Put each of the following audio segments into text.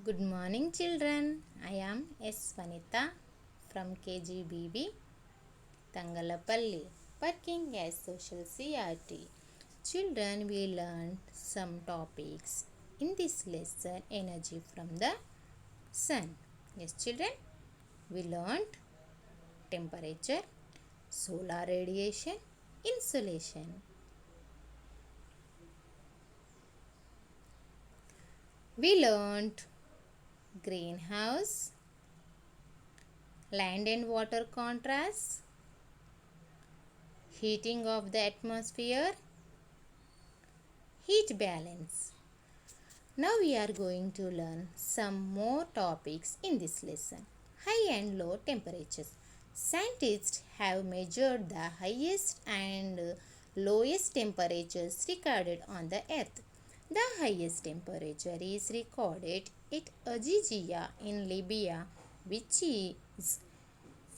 Good morning, children. I am S. Vanitha from KGBB Tangalapalli, working as social CRT. Children, we learned some topics in this lesson: energy from the sun. Yes, children, we learned temperature, solar radiation, insolation. We learned greenhouse, land and water contrast, heating of the atmosphere, heat balance. Now we are going to learn some more topics in this lesson. High and low temperatures. Scientists have measured the highest and lowest temperatures recorded on the earth. The highest temperature is recorded at Ajijia in Libya, which is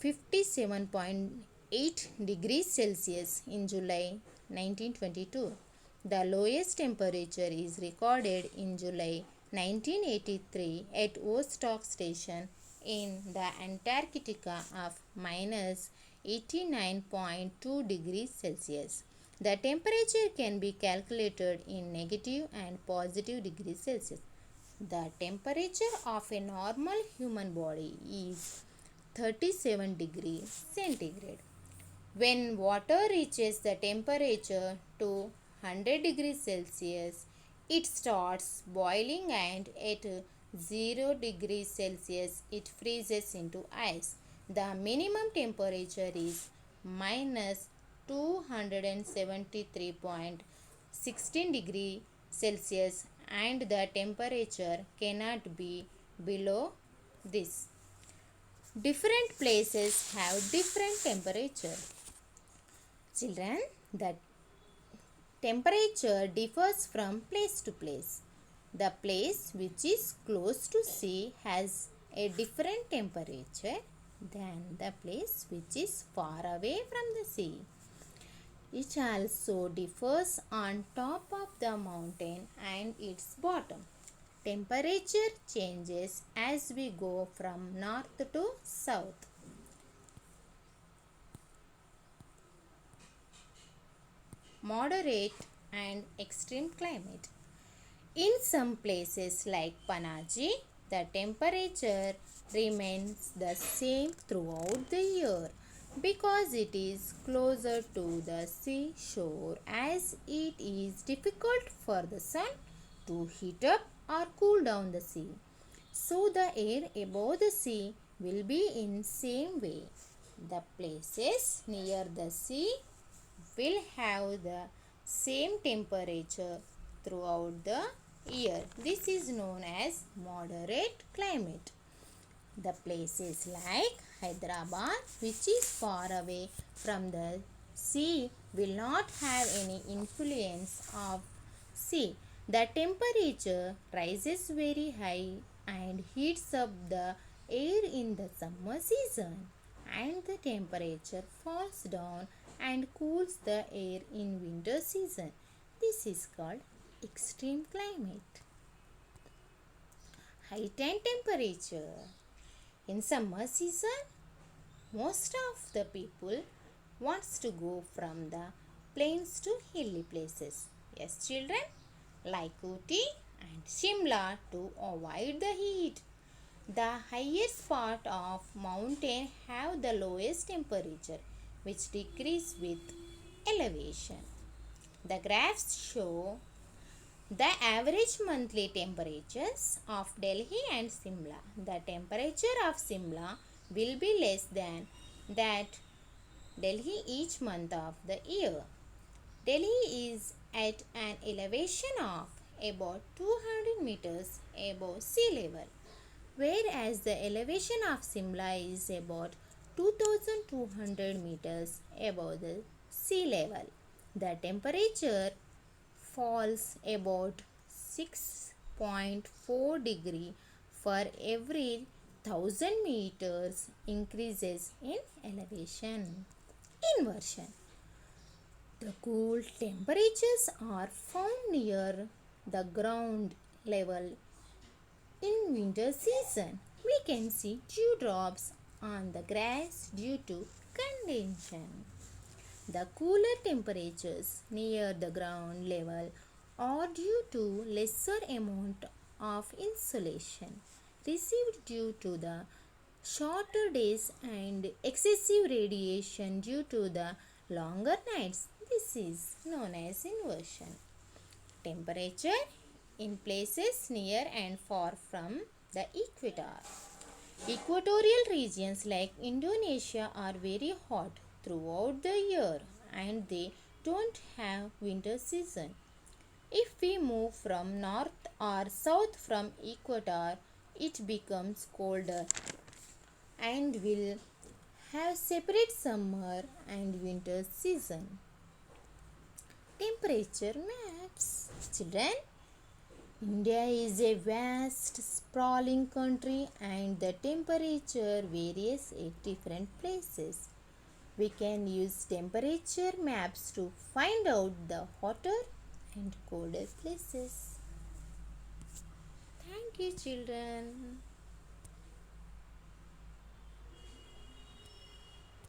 57.8 degrees Celsius in July 1922. The lowest temperature is recorded in July 1983 at Vostok Station in the Antarctica of -89.2 degrees Celsius. The temperature can be calculated in negative and positive degrees Celsius. The temperature of a normal human body is 37 degrees centigrade. When water reaches the temperature to 100 degrees Celsius, it starts boiling, and at 0 degrees Celsius it freezes into ice. The minimum temperature is minus 273.16 degrees Celsius, and the temperature cannot be below this. Different places have different temperature. Children, the temperature differs from place to place. The place which is close to sea has a different temperature than the place which is far away from the sea. It also differs on top of the mountain and its bottom. Temperature changes as we go from north to south. Moderate and extreme climate. In some places like Panaji, the temperature remains the same throughout the year because it is closer to the seashore, as it is difficult for the sun to heat up or cool down the sea. So the air above the sea will be in same way. The places near the sea will have the same temperature throughout the year. This is known as moderate climate. The places like Hyderabad, which is far away from the sea, will not have any influence of sea. The temperature rises very high and heats up the air in the summer season, and the temperature falls down and cools the air in winter season. This is called extreme climate. Height and temperature. In summer season, most of the people wants to go from the plains to hilly places. Yes, children, like Ooty and Shimla, to avoid the heat. The highest part of mountain have the lowest temperature, which decrease with elevation. The graphs show the average monthly temperatures of Delhi and Simla. The temperature of Simla will be less than that Delhi each month of the year. Delhi is at an elevation of about 200 meters above sea level, whereas the elevation of Simla is about 2200 meters above the sea level. The temperature falls about 6.4 degree for every 1000 meters increases in elevation. Inversion. The cool temperatures are found near the ground level In winter season, we can see dewdrops on the grass due to condensation. The cooler temperatures near the ground level are due to lesser amount of insulation received due to the shorter days and excessive radiation due to the longer nights. This is known as inversion. Temperature in places near and far from the equator. Equatorial regions like Indonesia are very hot throughout the year and they don't have winter season. If we move from north or south from equator, it becomes colder and will have separate summer and winter season. Temperature maps. Children, India is a vast, sprawling country and the temperature varies at different places. We can use temperature maps to find out the hotter and colder places. Thank you, children.